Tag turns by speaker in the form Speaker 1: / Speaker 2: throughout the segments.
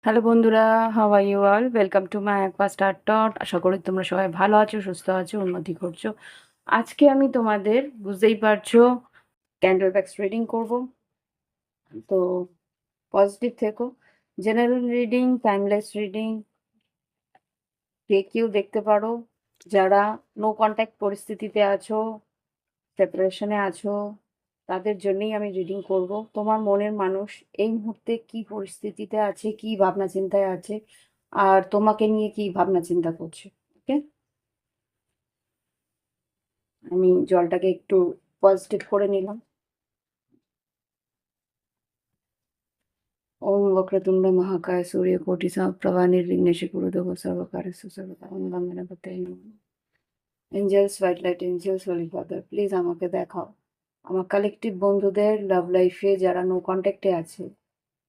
Speaker 1: Hello বন্ধুরা, how are you all? Welcome to my aqua star টট। আশা করি তোমরা সবাই ভালো আছো, সুস্থ আছো, উন্নতি করছো। আজকে আমি তোমাদের বুঝতেই পারছো ক্যান্ডেল ব্যাগস রিডিং করব। তো পজিটিভ থেকো। জেনারেল রিডিং, টাইমলেস রিডিং, যে কেউ দেখতে পারো। যারা নো কন্ট্যাক্ট পরিস্থিতিতে আছো, সেপারেশনে আছো, তাদের জন্যই আমি রিডিং করব। তোমার মনের মানুষ এই মুহূর্তে কি পরিস্থিতিতে আছে, কি ভাবনা চিন্তায় আছে, আর তোমাকে নিয়ে কি ভাবনা চিন্তা করছে। ওকে, আমি জলটাকে একটু পজিটিভ করে নিলাম। ওম বক্রতুণ্ড মহাকায় সূর্যকোটি সমপ্রভা নির্বিঘ্নেষে কুরুদেব সর্বকার্যেষু সর্বদা ওম নমো গণপতয়ে নমঃ। Angels, white light angels, holy father, please আমাকে দেখাও আমার কালেকটিভ বন্ধুদের লাভ লাইফে যারা নো কন্ট্যাক্টে আছে,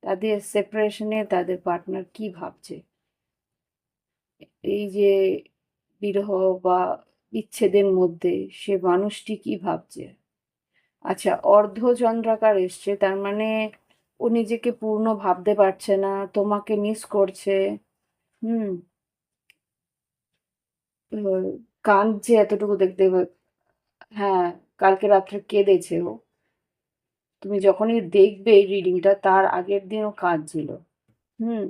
Speaker 1: তাদের সেপারেশনে তাদের পার্টনার কি ভাবছে। এই যে বিরহ বা বিচ্ছেদের মধ্যে সে মানুষটি কি ভাবছে। আচ্ছা, অর্ধচন্দ্রাকার এসছে, তার মানে ও নিজেকে পূর্ণ ভাবতে পারছে না, তোমাকে মিস করছে। হুম। কাঁদছে এতটুকু দেখতে হ্যাঁ, কালকে রাত্রে কেঁদেছে ও। তুমি যখনই দেখবে এই রিডিংটা, তার আগের দিন ও কাঁদছিল। হুম।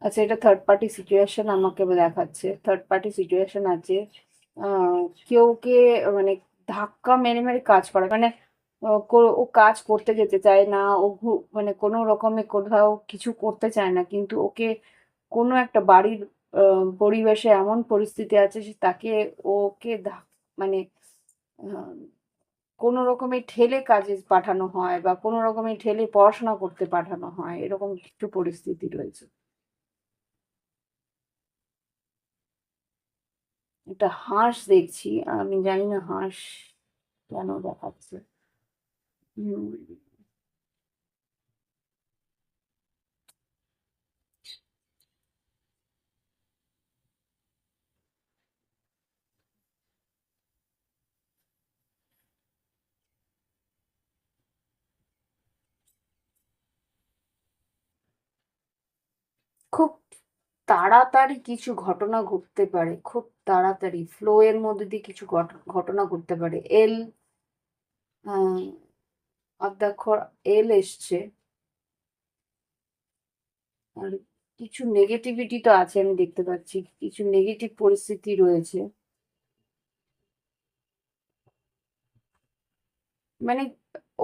Speaker 1: আচ্ছা, এটা থার্ড পার্টি সিচুয়েশন আমাকে দেখাচ্ছে। থার্ড পার্টি সিচুয়েশন আছে। আহ, কেউকে মানে ধাক্কা মেরে মেরে কাজ করে, মানে ও কাজ করতে যেতে চায় না, ও মানে কোনো রকমে কোথাও কিছু করতে চায় না, কিন্তু ওকে কোনো একটা বাড়ির পরিবেশে এমন পরিস্থিতি আছে যে তাকে ওকে মানে আহ, কোনো রকমে ঠেলে কাজে পাঠানো হয়, বা কোনো রকমে ঠেলে পড়াশোনা করতে পাঠানো হয়, এরকম কিছু পরিস্থিতি রয়েছে। একটা হাঁস দেখছি, আমি জানি না হাঁস কেন দেখাচ্ছে। হুম, খুব তাড়াতাড়ি কিছু ঘটনা ঘটতে পারে, খুব তাড়াতাড়ি ফ্লো এর মধ্যে দিয়ে কিছু ঘটনা ঘটতে পারে। এল অধ্যক্ষ এল এসছে, আর কিছু নেগেটিভিটি তো আছে, আমি দেখতে পাচ্ছি কিছু নেগেটিভ পরিস্থিতি রয়েছে। মানে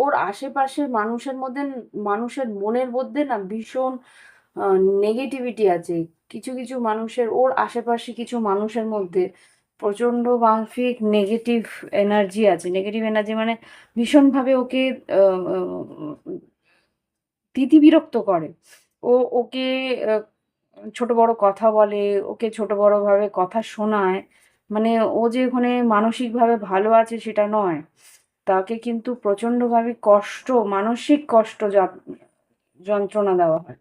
Speaker 1: ওর আশেপাশের মানুষের মধ্যে, মানুষের মনের মধ্যে না ভীষণ নেগেটিভিটি আছে। কিছু কিছু মানুষের, ওর আশেপাশে কিছু মানুষের মধ্যে প্রচন্ড মানসিক নেগেটিভ এনার্জি আছে। নেগেটিভ এনার্জি মানে ভীষণভাবে ওকে আহ, আহ, তিতিবিরক্ত করে। ওকে আহ, ছোট বড় কথা বলে, ওকে ছোট বড় ভাবে কথা শোনায়। মানে ও যে ওখানে মানসিকভাবে ভালো আছে সেটা নয়, তাকে কিন্তু প্রচন্ডভাবে কষ্ট, মানসিক কষ্ট যন্ত্রণা দেওয়া হয়।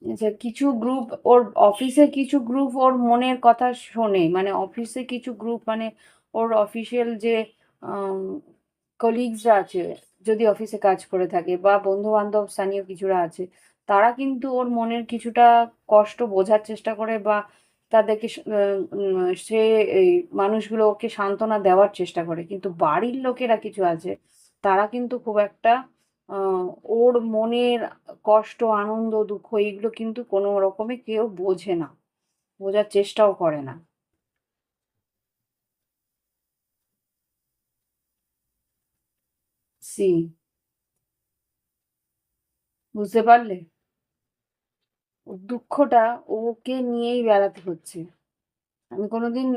Speaker 1: আচ্ছা, কিছু গ্রুপ ওর অফিসে, কিছু গ্রুপ ওর মনের কথা শোনে, মানে অফিসে কিছু গ্রুপ, মানে ওর অফিসিয়াল যে কলিগসরা আছে, যদি অফিসে কাজ করে থাকে, বা বন্ধু বান্ধব স্থানীয় কিছুরা আছে, তারা কিন্তু ওর মনের কিছুটা কষ্ট বোঝার চেষ্টা করে, বা তাদেরকে সে এই মানুষগুলো ওকে সান্ত্বনা দেওয়ার চেষ্টা করে। কিন্তু বাড়ির লোকেরা কিছু আছে, তারা কিন্তু খুব একটা আহ, ওর মনের কষ্ট, আনন্দ, দুঃখ এইগুলো কিন্তু কোনো রকমে কেউ বোঝে না, বোঝার চেষ্টাও করে না। সি, বুঝতে পারলে? ওর দুঃখটা ওকে নিয়েই বেড়াতে হচ্ছে। আমি কোনোদিন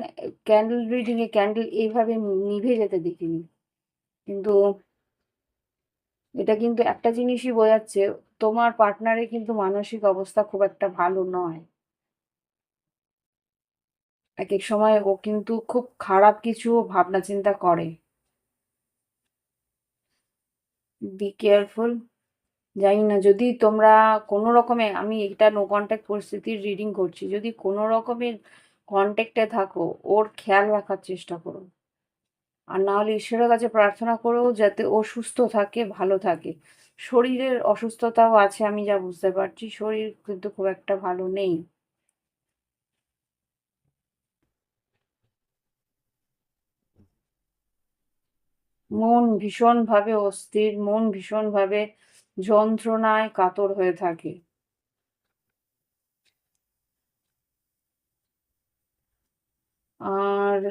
Speaker 1: ক্যান্ডেল রিডিং এ ক্যান্ডেল এইভাবে নিভে যেতে দেখিনি। কিন্তু এটা কিন্তু একটা জিনিসই বোঝাচ্ছে, তোমার পার্টনারের কিন্তু মানসিক অবস্থা খুব একটা ভালো নয়। একেক সময় ও কিন্তু খুব খারাপ কিছু ভাবনা চিন্তা করে। Be careful. জানি না, যদি তোমরা কোনো রকমে, আমি এটা নো কন্ট্যাক্ট পরিস্থিতির রিডিং করছি, যদি কোনো রকমের কন্ট্যাক্টে থাকো, ওর খেয়াল রাখার চেষ্টা করো। আর না হলে ঈশ্বরের কাছে প্রার্থনা করো যাতে ও সুস্থ থাকে, ভালো থাকে। শরীরের অসুস্থতাও আছে, আমি যা বুঝতে পারছি। শরীর কিন্তু খুব একটা ভালো নেই। মন ভীষণভাবে অস্থির, মন ভীষণভাবে যন্ত্রণায় কাতর হয়ে থাকে। আর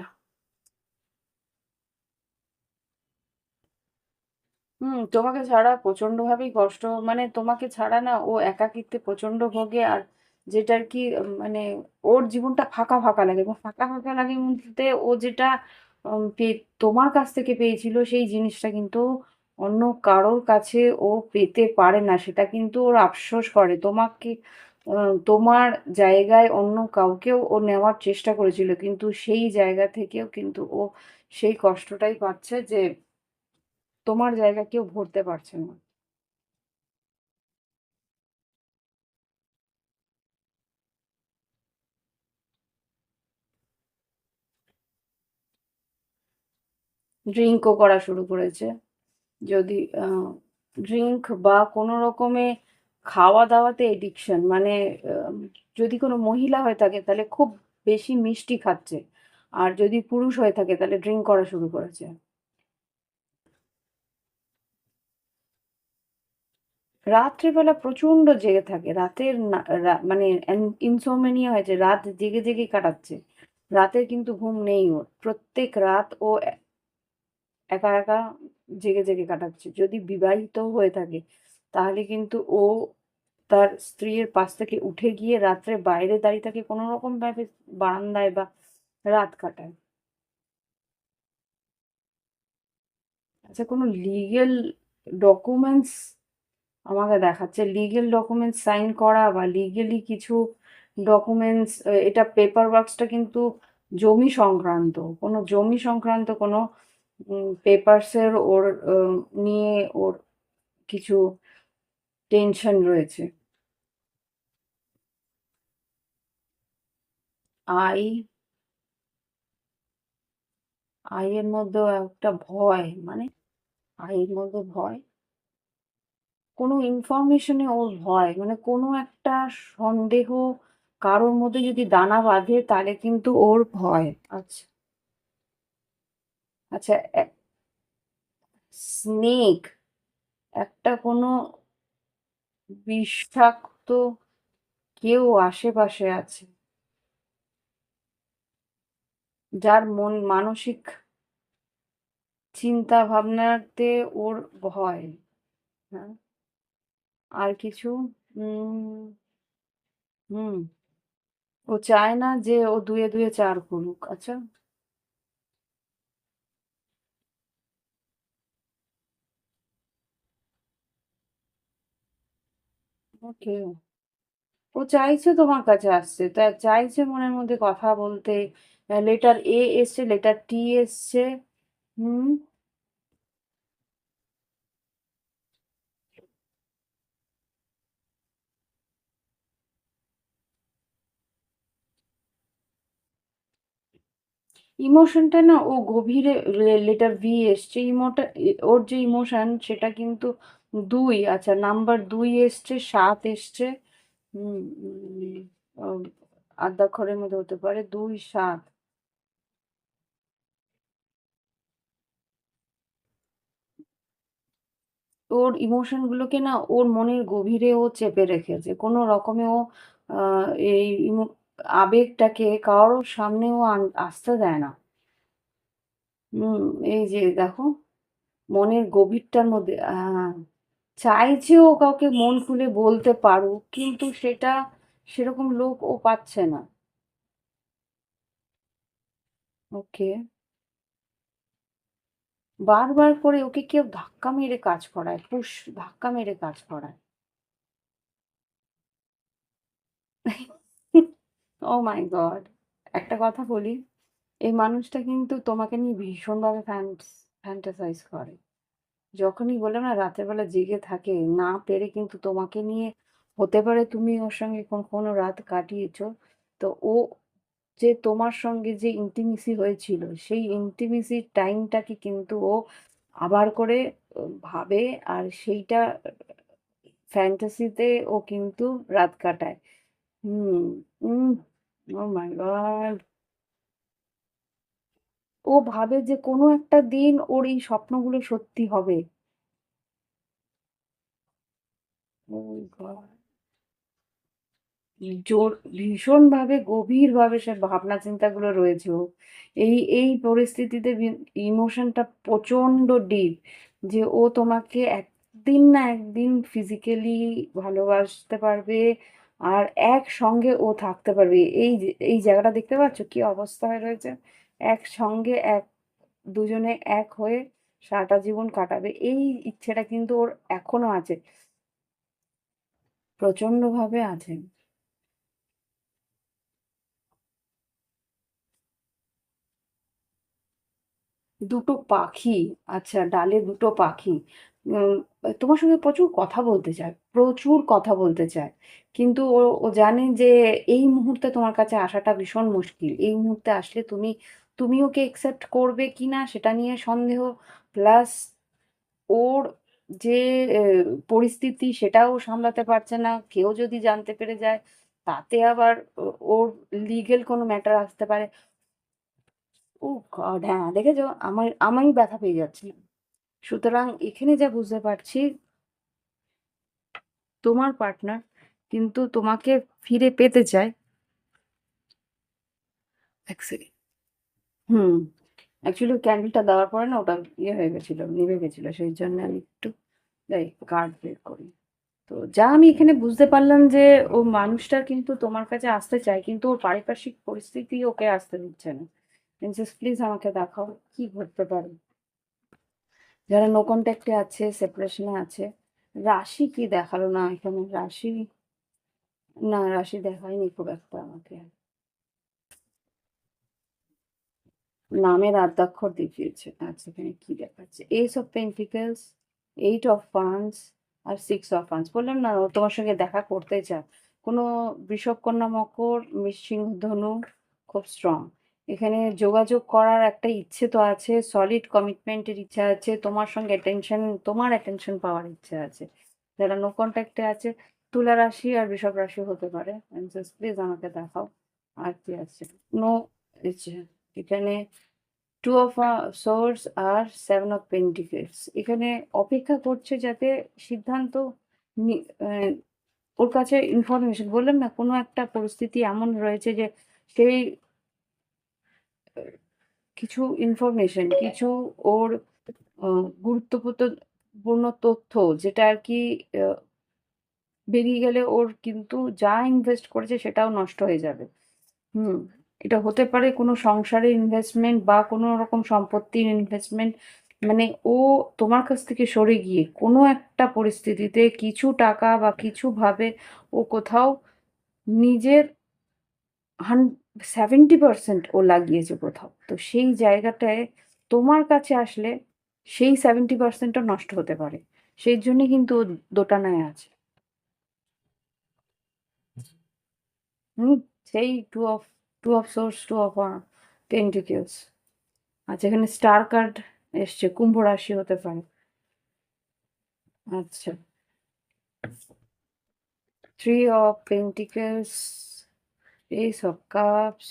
Speaker 1: তোমাকে ছাড়া প্রচন্ডভাবেই কষ্ট, মানে তোমাকে ছাড়া না ও একাকিত্বে প্রচন্ড ভোগে। আর যেটা আর কি মানে ওর জীবনটা ফাঁকা ফাঁকা লাগে, এবং ফাঁকা ফাঁকা লাগে বলতে ও যেটা তোমার কাছ থেকে পেয়েছিল সেই জিনিসটা কিন্তু অন্য কারোর কাছে ও পেতে পারে না, সেটা কিন্তু ওর আফসোস করে। তোমাকে তোমার জায়গায় অন্য কাউকেও ও নেওয়ার চেষ্টা করেছিল, কিন্তু সেই জায়গা থেকেও কিন্তু ও সেই কষ্টটাই পাচ্ছে যে তোমার জায়গা কেউ ভরতে পারছে না। ড্রিঙ্কও করা শুরু করেছে। যদি ড্রিঙ্ক বা কোনো রকমে খাওয়া দাওয়াতে এডিকশন, মানে আম যদি কোনো মহিলা হয়ে থাকে তাহলে খুব বেশি মিষ্টি খাচ্ছে। আর যদি পুরুষ হয়ে থাকে তাহলে ড্রিঙ্ক করা শুরু করেছে। রাত্রিবেলা প্রচণ্ড জেগে থাকে। রাতের না মানে ইনসোমনিয়া হয়েছে। রাত জেগে, জেগেই কাটাচ্ছে। রাতে কিন্তু ঘুম নেই ওর। প্রত্যেক রাত ও একা, একা জেগে, জেগে কাটাচ্ছে। যদি বিবাহিত হয়ে থাকে তাহলে কিন্তু ও তার স্ত্রীর পাশ থেকে উঠে গিয়ে রাত্রে বাইরে দাঁড়িয়ে থাকে, কোনরকমভাবে বারান্দায় বা রাত কাটায়। আচ্ছা, কোনো লিগ্যাল ডকুমেন্টস আমাকে দেখাচ্ছে। লিগ্যাল ডকুমেন্টস সাইন করা বা লিগ্যালি কিছু ডকুমেন্টস, এটা পেপার ওয়ার্কসটা কিন্তু জমি সংক্রান্ত। কোনো জমি সংক্রান্ত কোনো পেপারসের ওর নিয়ে ওর কিছু টেনশন রয়েছে। আই, আইয়ের মধ্যেও একটা ভয়, মানে আইয়ের মধ্যে ভয়, কোনো ইনফরমেশনে ওর ভয়, মানে কোনো একটা সন্দেহ কারোর মধ্যে যদি দানা বাঁধে তাহলে কিন্তু ওর ভয়। আচ্ছা, আচ্ছা, স্নেক, একটা কোনো বিষাক্ত কেউ আশেপাশে আছে, যার মন মানসিক চিন্তা ভাবনাতে ওর ভয়। হ্যাঁ, আর কিছু? উম হুম, ও চায় না যে ও ২ এ ২ এ ৪ করুক। আচ্ছা, ওকে। ও চাইছে তোমার কাছে আসছে। তা চাইছে মনের মধ্যে কথা বলতে। লেটার এ এসছে, লেটার টি এসছে। হুম, ইমোশনটা না ও গভীরে, লেটার ভি এসছে। ওর যে ইমোশন সেটা কিন্তু ২, আচ্ছা নাম্বার ২ এসছে, ৭ এসছে। হুম, আদ্যাক্ষরের মধ্যে হতে পারে ২, ৭। ওর ইমোশন গুলোকে না ওর মনের গভীরে ও চেপে রেখেছে। কোনো রকমে ও আ এই আবেগটাকে কারোর সামনে ও আসতে দেয় না। হুম, এই যে দেখো, মনের গভীরটার মধ্যে চাইছে ও কাউকে মন খুলে বলতে পারুক, কিন্তু সেটা সেরকম লোক ও পাচ্ছে না। ওকে। বারবার করে ওকে কেউ ধাক্কা মেরে কাজ করায়, পুশ ধাক্কা মেরে কাজ করায়। ও মাই গড! একটা কথা বলি, এই মানুষটা কিন্তু তোমাকে নিয়ে ভীষণভাবে ফ্যান্টাসাইজ করে। যখনই বললাম না রাতের বেলা জেগে থাকে, না পেরে কিন্তু তোমাকে নিয়ে, হতে পারে তুমি ওর সঙ্গে কোনো রাত কাটিয়েছো। তো ও যে তোমার সঙ্গে যে ইন্টিমেসি হয়েছিল, সেই ইন্টিমেসির টাইমটাকে কিন্তু ও আবার করে ভাবে, আর সেইটা ফ্যান্টাসিতে ও কিন্তু রাত কাটায়। হুম, উম ওহ মাই গড! ও ভাবে যে কোনো একটা দিন ওর এই স্বপ্নগুলো সত্যি হবে। ওহ গড! জোর ভীষণভাবে গভীরভাবে সে ভাবনা চিন্তাগুলো রয়েছে ওর। এই পরিস্থিতিতে ইমোশনটা প্রচণ্ড ডিপ, যে ও তোমাকে একদিন না একদিন ফিজিক্যালি ভালোবাসতে পারবে, আর একসঙ্গে ও থাকতে পারবে। এই জায়গাটা দেখতে পাচ্ছ কি অবস্থা হয়ে রয়েছে? একসঙ্গে দুজনে এক হয়ে সারাটা জীবন কাটাবে। এই ইচ্ছেটা কিন্তু ওর এখনো আছে, প্রচণ্ডভাবে আছে। দুটো পাখি, আচ্ছা ডালে দুটো পাখি। উম, তোমার সঙ্গে প্রচুর কথা বলতে চায়, প্রচুর কথা বলতে চায়। কিন্তু ও জানে যে এই মুহূর্তে তোমার কাছে আসাটা ভীষণ মুশকিল। এই মুহূর্তে আসলে তুমি ওকে একসেপ্ট করবে কিনা সেটা নিয়ে সন্দেহ, প্লাস ওর যে পরিস্থিতি সেটাও সামলাতে পারছে না। কেউ যদি জানতে পেরে যায়, তাতে আবার ওর লিগেল কোনো ম্যাটার আসতে পারে। ও গড! হ্যাঁ, দেখেছো? আমি ব্যথা পেয়ে যাচ্ছিলাম। সুতরাং এখানে যা বুঝতে পারছি, তোমার পার্টনার কিন্তু তোমাকে ফিরে পেতে চায়। এক সেকেন্ড। হুম, অ্যাকচুয়ালি ক্যান্ডেলটা দেওয়ার পরে না ওটা ইয়ে হয়ে গেছিল, নিভে গেছিল। সেই জন্য আমি একটু যাই কার্ড বের করি। তো যা আমি এখানে বুঝতে পারলাম যে ও মানুষটা কিন্তু তোমার কাছে আসতে চায়, কিন্তু ওর পারিপার্শ্বিক পরিস্থিতি ওকে আসতে দিচ্ছে না। প্রিন্সেস প্লিজ আমাকে দেখাও কি ঘটতে পারে। যারা নো কন্ট্যাক্টে আছে, সেপারেশনে আছে। রাশি কি দেখালো না এখানে? রাশি, না রাশি দেখায়নি খুব একটা আমাকে। নামের আদ্যাক্ষর দেখিয়েছে। আচ্ছা এখানে কি দেখাচ্ছে? Ace of pentacles, eight of wands, আর সিক্স অফ ওয়ান্স। বললাম না ও তোমার সঙ্গে দেখা করতে চায়। কোনো বৃষভ, কন্যা, মকর, সিংহ, ধনু খুব স্ট্রং। এখানে যোগাযোগ করার একটা ইচ্ছে তো আছে, সলিড কমিটমেন্টের ইচ্ছা আছে, তোমার সঙ্গে তোমার অ্যাটেনশন পাওয়ার ইচ্ছে আছে। যারা নো কন্ট্যাক্টে আছে, তুলা রাশি আর বৃষভ রাশি হতে পারে। প্লিজ আমাকে দেখাও আর কি আছে। নো, এখানে টু অফ সোর্স আর সেভেন অফ পেন্টিকেলস। এখানে অপেক্ষা করছে যাতে সিদ্ধান্ত আহ, ওর কাছে ইনফরমেশন, বললাম না কোনো একটা পরিস্থিতি এমন রয়েছে যে সেই কিছু ইনফরমেশন, কিছু ওর গুরুত্বপূর্ণ পূর্ণ তথ্য, যেটা আর কি আহ, বেরিয়ে গেলে ওর কিন্তু যা ইনভেস্ট করেছে সেটাও নষ্ট হয়ে যাবে। হুম, এটা হতে পারে কোনো সংসারের ইনভেস্টমেন্ট বা কোনো রকম সম্পত্তির ইনভেস্টমেন্ট। মানে ও তোমার কাছ থেকে সরে গিয়ে কোনো একটা পরিস্থিতিতে কিছু টাকা বা কিছু ভাবে ও কোথাও নিজের 70% ও লাগিয়েছে কোথাও। তো সেই জায়গাটায় তোমার কাছে আসলে সেই 70%ও নষ্ট হতে পারে। সেই জন্য কিন্তু ও দোটানায় আছে। হুম, সেই two of swords, two of pentacles. আচ্ছা এখানে স্টার কার্ড এসছে, কুম্ভ রাশি হতে পারে। আচ্ছা, three of pentacles, S of cups,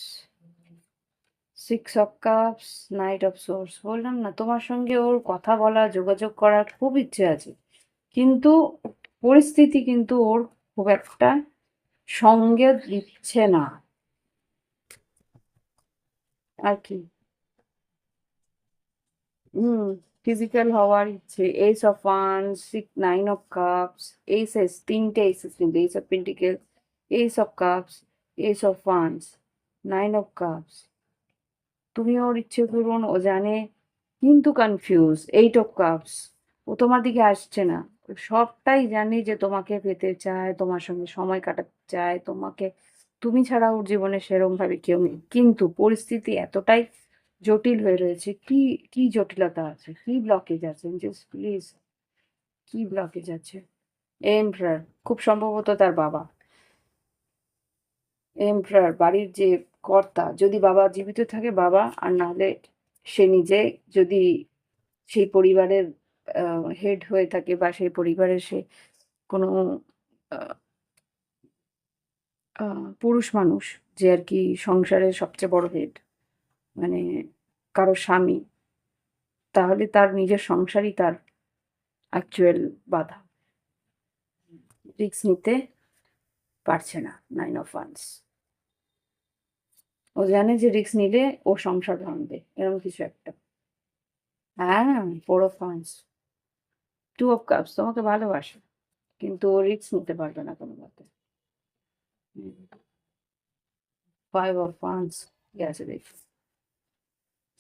Speaker 1: six of cups, night of swords. বললাম না তোমার সঙ্গে ওর কথা বলা, যোগাযোগ করার খুব ইচ্ছে আছে, কিন্তু পরিস্থিতি কিন্তু ওর খুব একটা সঙ্গে দিচ্ছে না আর কি। হুম, ফিজিক্যাল হওয়ার ইচ্ছে, ace of wands, nine of cups, aces, তিনটে এইসেস কিন্তু, ace of pentacles, ace of cups, ace of wands, nine of cups. তুমি ওর ইচ্ছে পূরণ ও জানে, কিন্তু কনফিউজ, এইট অফ কাপস। ও তোমার দিকে আসছে না। ও সবটাই জানে যে তোমাকে পেতে চায়, তোমার সঙ্গে সময় কাটাতে চায়, তোমাকে, তুমি ছাড়া ওর জীবনে সেরম ভাবে কেউ নেই। কিন্তু পরিস্থিতি এতটাই জটিল হয়ে রয়েছে। কি কি জটিলতা আছে? কি ব্লকেজ আছে? জাস্ট প্লিজ, কি ব্লকেজ আছে? এমপ্রায়ার, খুব সম্ভবত তার বাবা। এমপ্রায়ার, বাড়ির যে কর্তা, যদি বাবা জীবিত থাকে বাবা, আর নাহলে সে নিজে যদি সেই পরিবারের হেড হয়ে থাকে, বা সেই পরিবারের সে কোনো আহ, পুরুষ মানুষ, যে আর কি সংসারের সবচেয়ে বড় হেড, মানে কারো স্বামী, তাহলে তার নিজের সংসারই তার অ্যাকচুয়াল বাধা। রিস্ক নিতে পারছে না নাইন অফ ওয়ান্স। ও জানে যে রিস্ক নিলে ও সংসার ভাঙবে, এরকম কিছু একটা। হ্যাঁ, four of wands, two of cups, তোমাকে ভালোবাসে, কিন্তু ও রিস্ক নিতে পারবে না কোনো মতে। ফাইভ অফ ওয়ান্স, ঠিক আছে দেখি।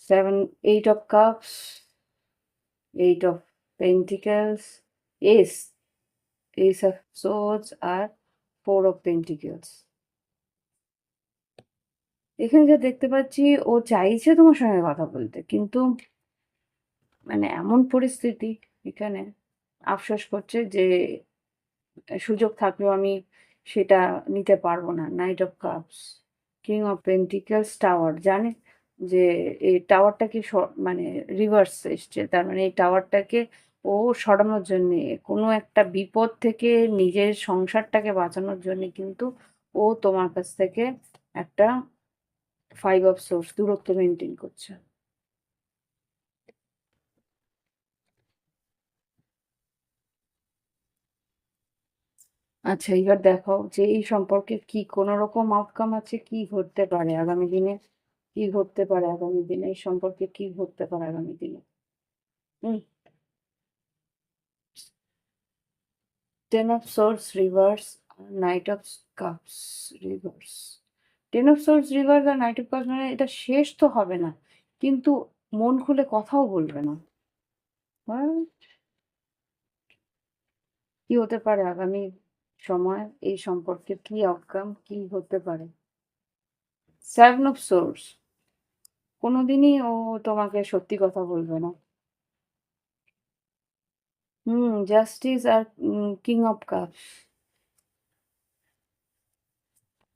Speaker 1: Seven, eight of cups, eight of pentacles, ace, ace of swords, আর ফোর অফ পেন্টিকেলস। এখানে যা দেখতে পাচ্ছি, ও চাইছে তোমার সঙ্গে কথা বলতে, কিন্তু মানে এমন পরিস্থিতি এখানে, আফসোস করছে যে সুযোগ থাকলেও আমি সেটা নিতে পারবো না। Night of cups, king of pentacles, tower, জানে যে এই টাওয়ারটাকে মানে রিভার্স এসছে, তার মানে এই টাওয়ারটাকে ও সরানোর জন্যে, কোনো একটা বিপদ থেকে নিজের সংসারটাকে বাঁচানোর জন্য কিন্তু ও তোমার কাছ থেকে একটা ফাইভ অফ সোর্স দূরত্ব মেনটেন করছে। আচ্ছা, এবার দেখাও যে এই সম্পর্কে কি কোনো রকম আউটকাম আছে, কি ঘটতে পারে আগামী দিনে, কি ঘটতে পারে আগামী দিনে, এই সম্পর্কে কি ঘটতে পারে আগামী দিনে। হুম, ten of swords reverse, knight of cups reverse. Ten of swords reverse আর নাইট অফ কাপস, মানে এটা শেষ তো হবে না, কিন্তু মন খুলে কথাও বলবে না। হ্যাঁ, কি হতে পারে আগামী সময়, এই সম্পর্কে কি আউটকাম, কি হতে পারে। সেভেন অফ সোর্স, কোনোদিনই ও তোমাকে সত্যি কথা বলবে না। হুম, জাস্টিস আর কিং অফ কাপস,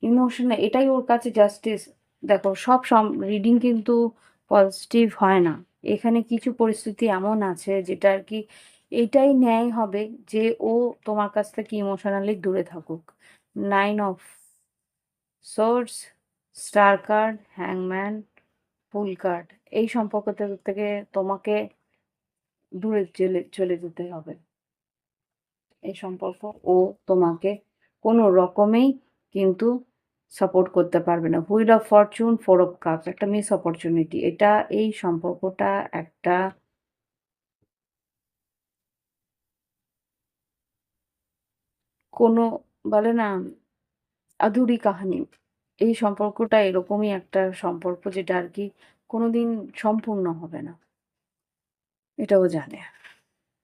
Speaker 1: ইমোশনাল, এটাই ওর কাছে জাস্টিস। দেখো, সব রিডিং কিন্তু পজিটিভ হয় না। এখানে কিছু পরিস্থিতি এমন আছে যেটা আর কি এটাই ন্যায় হবে যে ও তোমার কাছ থেকে ইমোশনালি দূরে থাকুক। Nine of swords, star card, হ্যাংম্যান, ফুল কার্ড। এই সম্পর্ক থেকে তোমাকে দূরে চলে চলে যেতে হবে। এই সম্পর্ক ও তোমাকে কোনো রকমেই কিন্তু সাপোর্ট করতে পারবে না। Wheel of Fortune, four of cups, একটা মিস অপরচুনিটি। এটা, এই সম্পর্কটা একটা কোনো, বলে না, আধুরি কাহিনী। এই সম্পর্কটা এরকমই একটা সম্পর্ক যেটা আর কি কোনোদিন সম্পূর্ণ হবে না। এটাও জানে।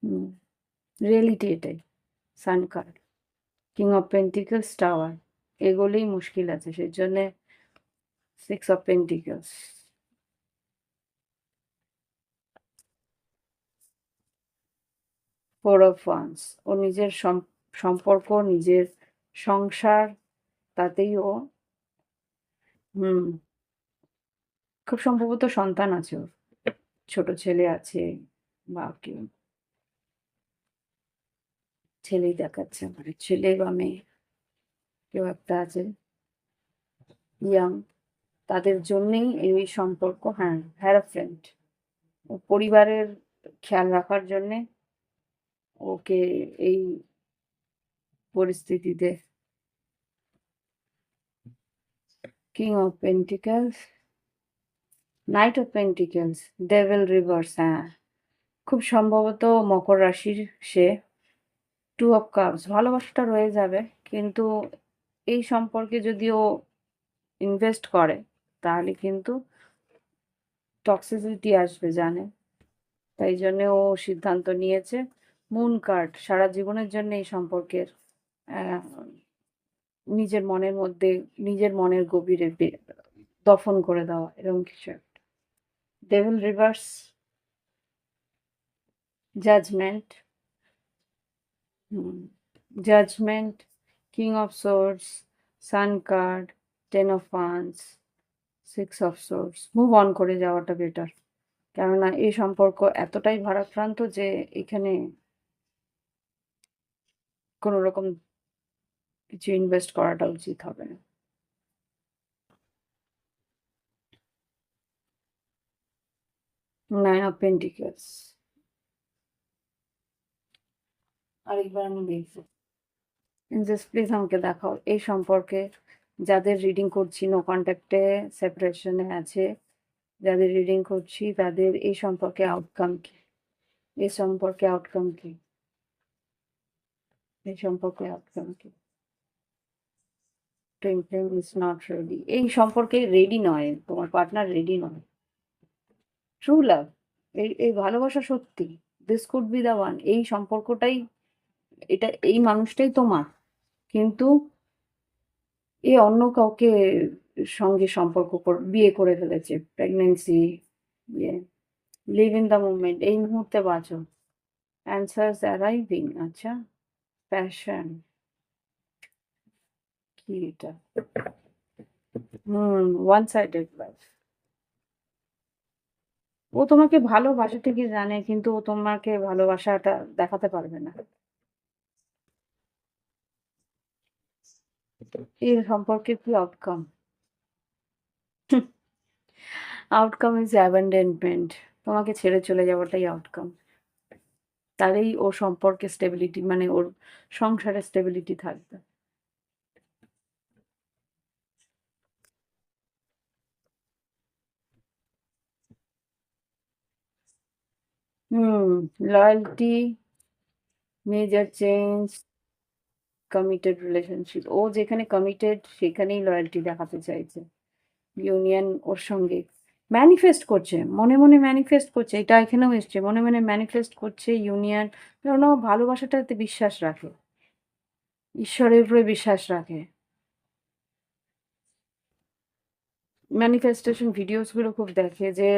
Speaker 1: হুম, রিয়েলিটি এটাই। Sun card, king of pentacles, tower, এগুলোই মুশকিল আছে, সেই জন্যে six of pentacles, four of wands. ও নিজের সম্পর্ক, নিজের সংসার, তাতেই ও, হুম, খুব সম্ভবত সন্তান আছে ওর, ছোট ছেলে আছে, বা কেউ, ছেলেই দেখাচ্ছে আমার, ছেলে বা মেয়ে কেউ একটা আছে, ইয়াং, তাদের জন্যেই এই সম্পর্ক। হ্যাঁ, হ্যারাসমেন্ট, ও পরিবারের খেয়াল রাখার জন্যে ওকে এই পরিস্থিতিতে। King of pentacles, knight of pentacles, devil reverse, হ্যাঁ, খুব সম্ভবত মকর রাশির সে। 2 অফ কাপস, ভালোবাসাটা রয়ে যাবে, কিন্তু এই সম্পর্কে যদি ও ইনভেস্ট করে তাহলে কিন্তু টক্সিসিটি আসবে জানে। তাই জন্যে ও সিদ্ধান্ত নিয়েছে মুন কার্ড সারা জীবনের জন্য এই সম্পর্কের আহ, নিজের মনের মধ্যে, নিজের মনের গভীরে দফন করে দেওয়া, এরকম কিছু একটা। Devil reverse, judgement, judgement, king of swords, sun card, 10 of wands, 6 of swords. Move on করে যাওয়াটা বেটার, কেননা এই সম্পর্ক এতটাই ভারাক্রান্ত যে এখানে কোনো রকম কিছু ইনভেস্ট করাটা উচিত হবে না। 9 অফ পেন্টিকলস। আরেকবার আমি দেখবো। জাস্ট প্লিজ আমাকে দেখাও এই সম্পর্কে যাদের রিডিং করছি, নো কন্ট্যাক্টে সেপারেশনে আছে, যাদের রিডিং করছি তাদের এই সম্পর্কে আউটকাম কি, এই সম্পর্কে আউটকাম কি, এই সম্পর্কে আউটকাম কি। Twin flame is not ready, এই সম্পর্কে রেডি নয়, তোমার পার্টনার রেডি নয়। ট্রু লাভ, এই এই ভালোবাসা সত্যি, this could be the one, এই সম্পর্কটাই, এটা এই মানুষটাই তোমার, কিন্তু এ অন্য কাউকে সঙ্গে সম্পর্ক বিয়ে করে ফেলেছে, প্রেগনেন্সি, ইয়ে, লিভ ইন দ্য মোমেন্ট, এই মুহূর্তে বাঁচো। অ্যান্সার্স অ্যারাইভিং, আচ্ছা। প্যাশন, কি এটা? ওয়ান সাইডেড লাভ। ও তোমাকে ভালোবাসা ঠিকই জানে, কিন্তু ও তোমাকে ভালোবাসাটা দেখাতে পারবে না। এই সম্পর্কে কি আউটকাম? আউটকাম ইজ অ্যাবান্ডনমেন্ট, তোমাকে ছেড়ে চলে যাওয়াটাই আউটকাম। তাহলেই ওর সম্পর্কে স্টেবিলিটি, মানে ওর সংসারে স্টেবিলিটি থাকবে। হুম, loyalty, major change, committed relationship. ও যেখানে কমিটেড সেখানেই লয়্যালটি দেখাতে চাইছে। ইউনিয়ন ওর সঙ্গে ম্যানিফেস্ট করছে, মনে মনে ম্যানিফেস্ট করছে, এটা এখানেও এসছে, মনে মনে ম্যানিফেস্ট করছে ইউনিয়ন। কারণ ও ভালোবাসাটাতে বিশ্বাস রাখে, ঈশ্বরের উপরে বিশ্বাস রাখে। ম্যানিফেস্টেশন ভিডিওসগুলো খুব দেখে যে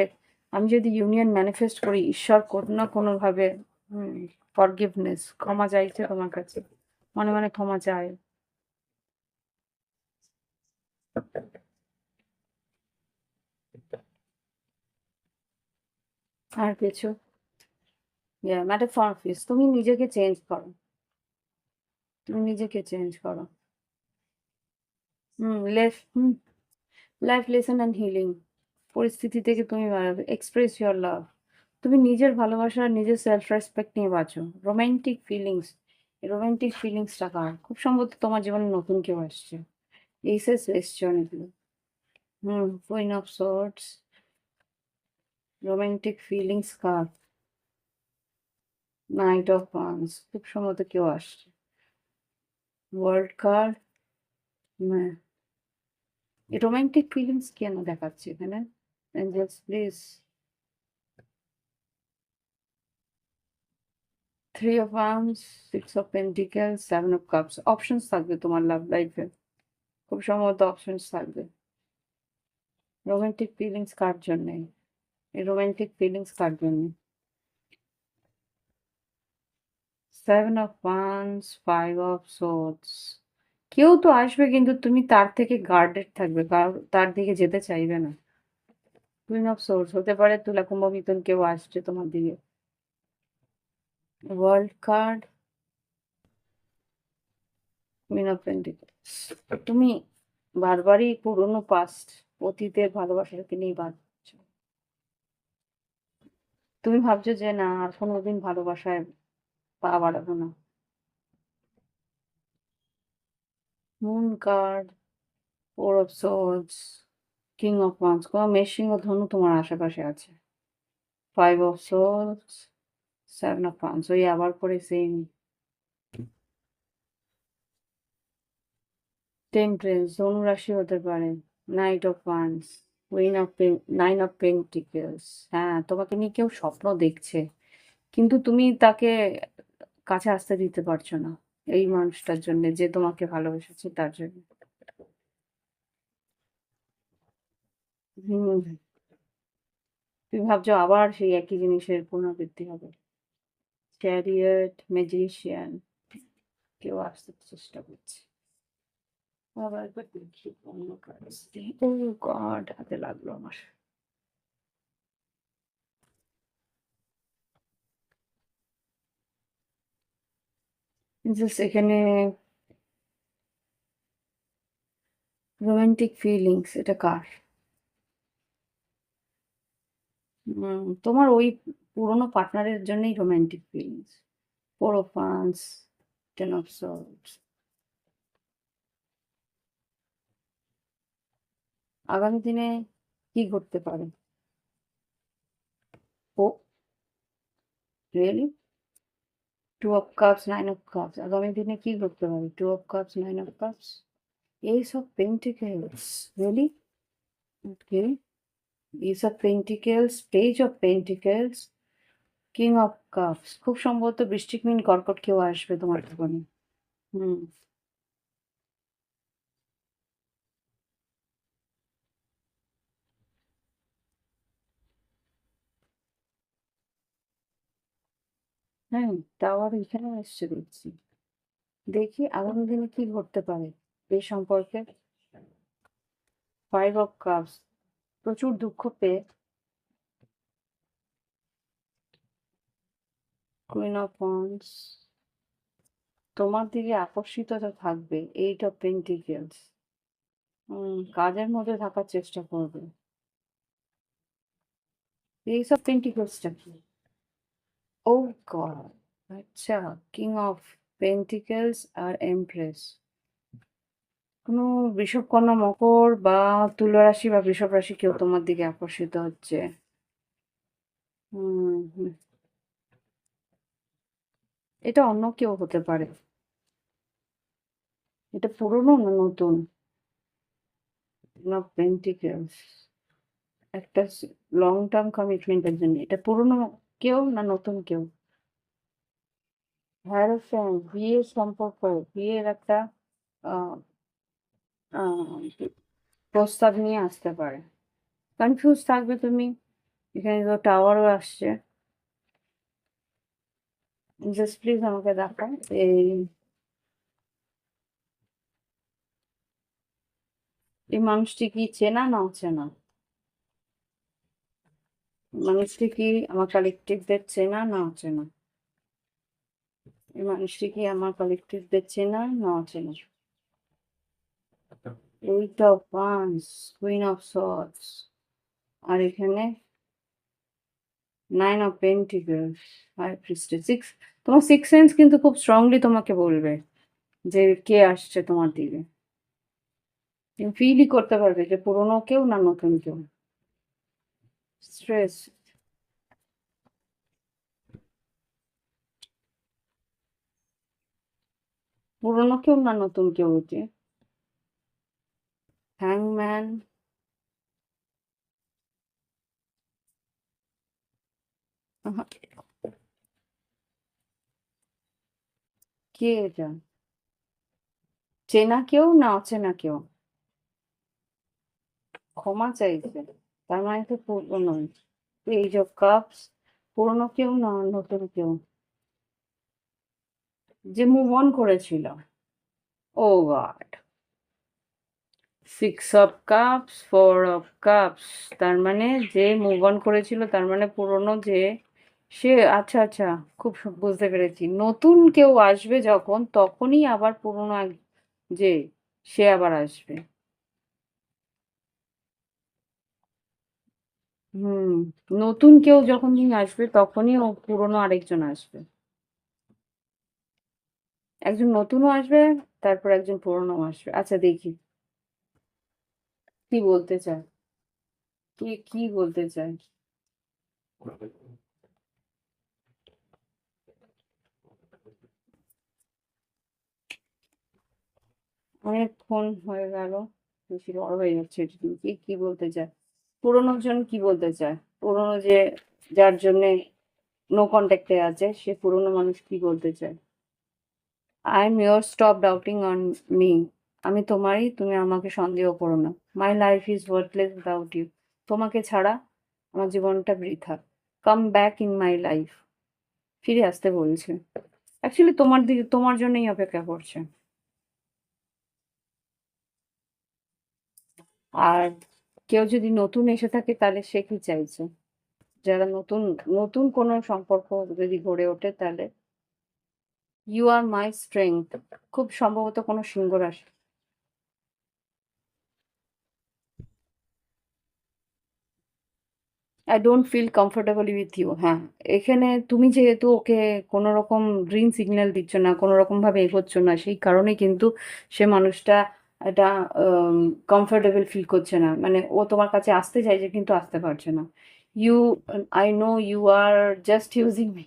Speaker 1: আমি যদি ইউনিয়ন ম্যানিফেস্ট করি, ঈশ্বর কোনো না কোনোভাবে ফরগিভনেস, ক্ষমা চাইছে তোমার কাছে, মনে মনে ক্ষমা চায়। আর কিছু? মেটাফরফিস, তুমি নিজেকে চেঞ্জ করো, তুমি নিজেকে চেঞ্জ করো। হুম, লাইফ লেসন অ্যান্ড হিলিং, পরিস্থিতি থেকে তুমি এক্সপ্রেস ইয়োর লাভ। তুমি নিজের ভালোবাসা আর নিজের সেলফ রেসপেক্ট নিয়ে বাঁচো। রোমান্টিক ফিলিংস, রোমান্টিক ফিলিংসটা কার? খুব সম্ভবত তোমার জীবনে নতুন কেউ আসছে। এইসেস এসছে অনেকগুলো। Queen of swords, romantic feelings car? Night of wands, খুব সম্ভবত কেউ আসছে। ওয়ার্ল্ড কার্ড, রোমান্টিক ফিলিংস কেন দেখাচ্ছে এখানে? Angeles please. 3 of Wands, 6 of Pentacles, 7 of Cups. Options থাকবে তোমার লাভ লাইফে, খুব সম্ভবত অপশনস থাকবে। রোমান্টিক ফিলিংস কার জন্যে? এই রোমান্টিক ফিলিংস কার জন্যে? 7 of Wands, 5 of Swords. কেউ তো আসবে, কিন্তু তুমি তার থেকে গার্ডেড থাকবে, তার দিকে যেতে চাইবে না। কুইন অফ সোর্স, হতে পারে তুলা কুম্ভ মিথুন কেউ আসছে তোমার দিকে। World card, queen of pentacles. তুমি বারবারই পুরনো পাস্ট, অতীতের ভালোবাসাকে নিয়ে ভাবছো। তুমি ভাবছো যে না, আর কোনোদিন ভালোবাসায় পা বাড়াবো না। Moon card, four of swords, king of wands, কোনো মেষ সিংহ ধনু তোমার আশেপাশে আছে। 5 of swords, seven of wands, ওই আবার করে সেম। টেম্পারেন্স, ধনুরাশি হতে পারে। Night of wands, queen of nine of pentacles. হ্যাঁ, তোমাকে নিয়ে কেউ স্বপ্ন দেখছে, কিন্তু তুমি তাকে কাছে আসতে দিতে পারছো না, এই মানুষটার জন্য যে তোমাকে ভালোবেসেছে তার জন্য। হুম। তুমি ভাবছো আবার সেই একই জিনিসের পুনরাবৃত্তি হবে। চ্যারিয়ট, ম্যাজিশিয়ান, কেউ আসতে চেষ্টা করছে। আবার একবার দেখি অন্য কাজ দিয়ে। ও গড, হাতে লাগলো আমার। জাস্ট এখানে রোমান্টিক ফিলিংস, এটা কার? তোমার ওই পুরোনো পার্টনারের জন্যই romantic feelings. Four of wands, ten of swords. আগামী দিনে কি ঘটতে পারে? Oh really? Two of cups, nine of cups, আগামী দিনে কি ঘটতে পারে? Two of cups, nine of cups, ace of pentacles. Really? Okay. Ace of pentacles, page of pentacles, king of cups. খুব সম্ভবত বৃশ্চিক, মীন, কর্কট কেউ আসবে তোমার জীবনে। হুম। হ্যাঁ, টাওয়ার এখানে এসছে দেখছি। দেখি আগামী দিনে কি ঘটতে পারে এই সম্পর্কে। ফাইভ অফ কাপস, প্রচুর দুঃখ পেয়ে। কুইন অফ ওয়ান্স, তোমার দিকে আকর্ষিততা থাকবে। এইট অফ পেন্টিকেলস, কাজের মধ্যে থাকার চেষ্টা করবে। এইস অফ পেন্টিকেলসটা কি? ও গড, আচ্ছা। কিং অফ পেন্টিকেলস আর এমপ্রেস। কোনো বৃষভ, কন্যা, মকর বা তুলা রাশি বা বৃষভ রাশি কেউ তোমার দিকে আকর্ষিত হচ্ছে। হুম। এটা অন্য কেউ হতে পারে। এটা পুরনো না নতুন? না পেন্টিকেলস, একটা লং টার্ম কমিটমেন্টের জন্য। এটা পুরনো কেউ না নতুন কেউ? হ্যারোফ্যান্ট, বিয়ের সম্পর্ক, বিয়ের একটা আহ, আহ, প্রস্তাব নিয়ে আসতে পারে। কনফিউজ থাকবে তুমি। এখানে তো টাওয়ারও আসছে। জাস্ট প্লিজ আমাকে দেখাও এই এই মানুষটি কি চেনা না অচেনা? মানুষটি কি আমার কালেকটিভদের চেনা না অচেনা? এই মানুষটি কি আমার কালেকটিভদের চেনা না অচেনা? Eight of wands, queen of swords, আর এখানে nine of pentacles, high priestess. Six, তোমার সিক্স সেন্স কিন্তু খুব স্ট্রংলি তোমাকে বলবে যে কে আসছে তোমার দিকে। তুমি ফিলই করতে পারবে যে পুরনো কেউ না নতুন কেউ। স্ট্রেস, পুরনো কেউ না নতুন কেউ হচ্ছে। হ্যাংম্যান, কে এটা? চেনা কেউ না অচেনা কেউ? ক্ষমা চাইছে, তার মানে তো পুরনো। পেজ অফ কাপস, পুরনো কেউ না নতুন কেউ, যে মুভ অন করেছিল। Oh God, six of cups, four of cups, তার মানে যে মুভ অন করেছিল, তার মানে পুরনো যে সে। আচ্ছা আচ্ছা, খুব বুঝতে পেরেছি। নতুন কেউ আসবে যখন, তখনই আবার পুরনো এক যে সে আবার আসবে। হুম। নতুন কেউ যখন দিন আসবে তখনই ও পুরনো আরেকজন আসবে। একজন নতুনও আসবে, তারপর একজন পুরনো আসবে। আচ্ছা দেখি কি বলতে চায়। কি কি বলতে চায়? অনেকক্ষণ হয়ে গেল, বেশি বড় হয়ে যাচ্ছে। কি বলতে চায়? পুরোনো জন কি বলতে চায়? পুরোনো যে, যার জন্যে নো কন্ট্যাক্টে আছে, সে পুরোনো মানুষ কি বলতে চায়? I am your, stop doubting on me. আমি তোমারই, তুমি আমাকে সন্দেহ করো না। My life is worthless without you. তোমাকে ছাড়া আমার জীবনটা বৃথা। Come back in my life. ফিরে আসতে বলছে। অ্যাকচুয়ালি তোমার জন্যই অপেক্ষা করছে। আর কেউ যদি নতুন এসে থাকে তাহলে সে কি চাইছে? যারা নতুন, নতুন কোনো সম্পর্ক যদি গড়ে ওঠে তাহলে ইউ আর মাই স্ট্রেংথ। খুব সম্ভবত কোনো সিংহ রাশি। I don't feel comfortably with you. হ্যাঁ, এখানে তুমি যেহেতু ওকে কোনো রকম গ্রিন সিগন্যাল দিচ্ছ না, কোনো রকমভাবে এগোচ্ছ না, সেই কারণে কিন্তু সে মানুষটা একটা কমফোর্টেবল ফিল করছে না। মানে ও তোমার কাছে আসতে চাইছে কিন্তু আসতে পারছে না। You, I know you are just using me.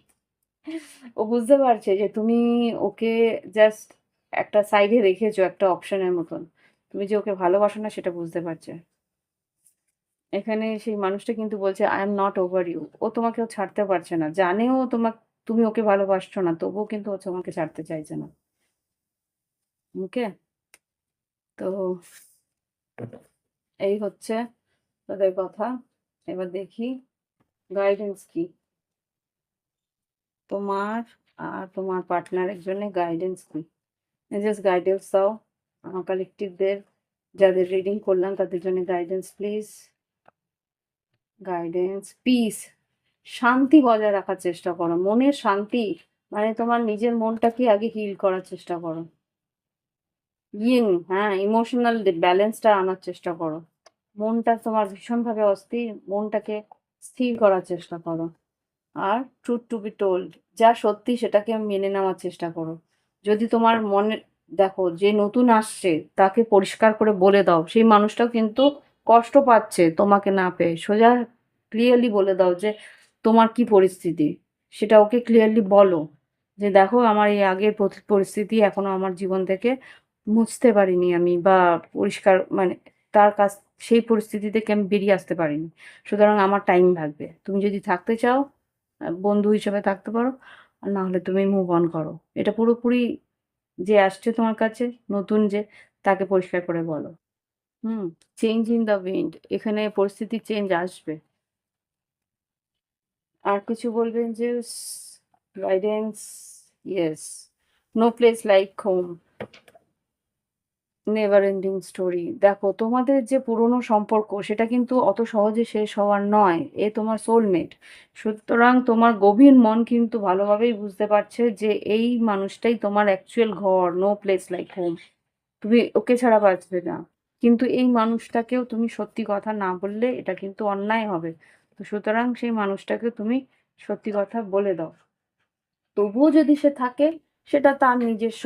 Speaker 1: ও বুঝতে পারছে যে তুমি ওকে জাস্ট একটা সাইডে রেখেছো, একটা অপশনের মতন। তুমি যে ওকে ভালোবাসো না সেটা বুঝতে পারছে। এখানে সেই মানুষটা কিন্তু বলছে I am not over you. ও তোমাকেও ছাড়তে পারছে না। জানেও তুমি ওকে ভালোবাসছো না, তবুও কিন্তু ও তোমাকে ছাড়তে চাইছে না। ওকে? তো এই হচ্ছে তাদের কথা। এবার দেখি গাইডেন্স কি? তোমার আর তোমার পার্টনারের জন্য গাইডেন্স কি? জাস্ট গাইডেন্স দাও কালেক্টিভদের, যাদের রিডিং করলাম তাদের জন্য গাইডেন্স প্লিজ। গাইডেন্স, পিস, শান্তি বজায় রাখার চেষ্টা করো। মনের শান্তি, মানে তোমার নিজের মনটাকে আগে হিল করার চেষ্টা করো। ইন, হ্যাঁ, ইমোশনাল ব্যালেন্সটা আনার চেষ্টা করো। মনটা তোমার ভীষণভাবে অস্থির, মনটাকে স্থির করার চেষ্টা করো। আর ট্রুথ টু বি টোল্ড, যা সত্যি সেটাকে মেনে নেওয়ার চেষ্টা করো। যদি তোমার মনে, দেখো যে নতুন আসছে তাকে পরিষ্কার করে বলে দাও, সেই মানুষটাও কিন্তু কষ্ট পাচ্ছে তোমাকে না পেয়ে। সোজা ক্লিয়ারলি বলে দাও যে তোমার কি পরিস্থিতি, সেটা ওকে ক্লিয়ারলি বলো। যে দেখো আমার এই আগের পরিস্থিতি এখনো আমার জীবন থেকে মুছতে পারিনি আমি, বা পরিষ্কার মানে তার কাছ, সেই পরিস্থিতি থেকে আমি বেরিয়ে আসতে পারিনি। সুতরাং আমার টাইম লাগবে। তুমি যদি থাকতে চাও বন্ধু হিসেবে থাকতে পারো, আর না হলে তুমি মুভ অন করো। এটা পুরোপুরি যে আসছে তোমার কাছে নতুন যে, তাকে পরিষ্কার করে বলো। Hmm, change in the wind, এখানে পরিস্থিতি চেঞ্জ আসবে। আর কিছু বলবেন যে guidance, yes, no place like home, never ending story. দেখো তোমাদের যে পুরনো সম্পর্ক সেটা কিন্তু অত সহজে শেষ হওয়ার নয়। এ তোমার সোলমেট। সুতরাং তোমার গভীর মন কিন্তু ভালোভাবেই বুঝতে পারছে যে এই মানুষটাই তোমার অ্যাকচুয়াল ঘর, নো প্লেস লাইক হোম। তুমি ওকে ছাড়া বাঁচবে না। কিন্তু এই মানুষটাকেও তুমি সত্যি কথা না বললে এটা কিন্তু অন্যায় হবে। তো সুতরাং সেই মানুষটাকে তুমি সত্যি কথা বলে দাও। তবুও যদি সে থাকে, সেটা তার নিজস্ব,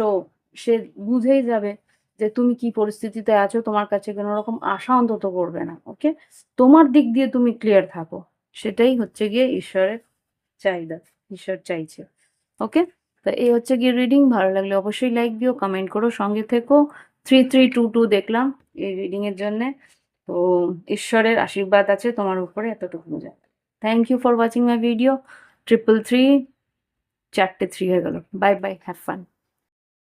Speaker 1: সে বুঝেই যাবে যে তুমি কি পরিস্থিতিতে আছো, তোমার কাছে কোনো রকম আশা অন্তত করবে না। ওকে? তোমার দিক দিয়ে তুমি ক্লিয়ার থাকো। সেটাই হচ্ছে গিয়ে ঈশ্বরের চাহিদা, ঈশ্বর চাইছে। ওকে? তো এই হচ্ছে গিয়ে রিডিং। ভালো লাগলে অবশ্যই লাইক দিও, কমেন্ট করো, সঙ্গে থেকো। 3322 দেখলাম এই রিডিং এর জন্যে। তো ঈশ্বরের আশীর্বাদ আছে তোমার উপরে, এতটুকু বোঝায়। Thank you for watching my video. 333, 4টে 3 হয়ে গেল। Bye bye, have fun.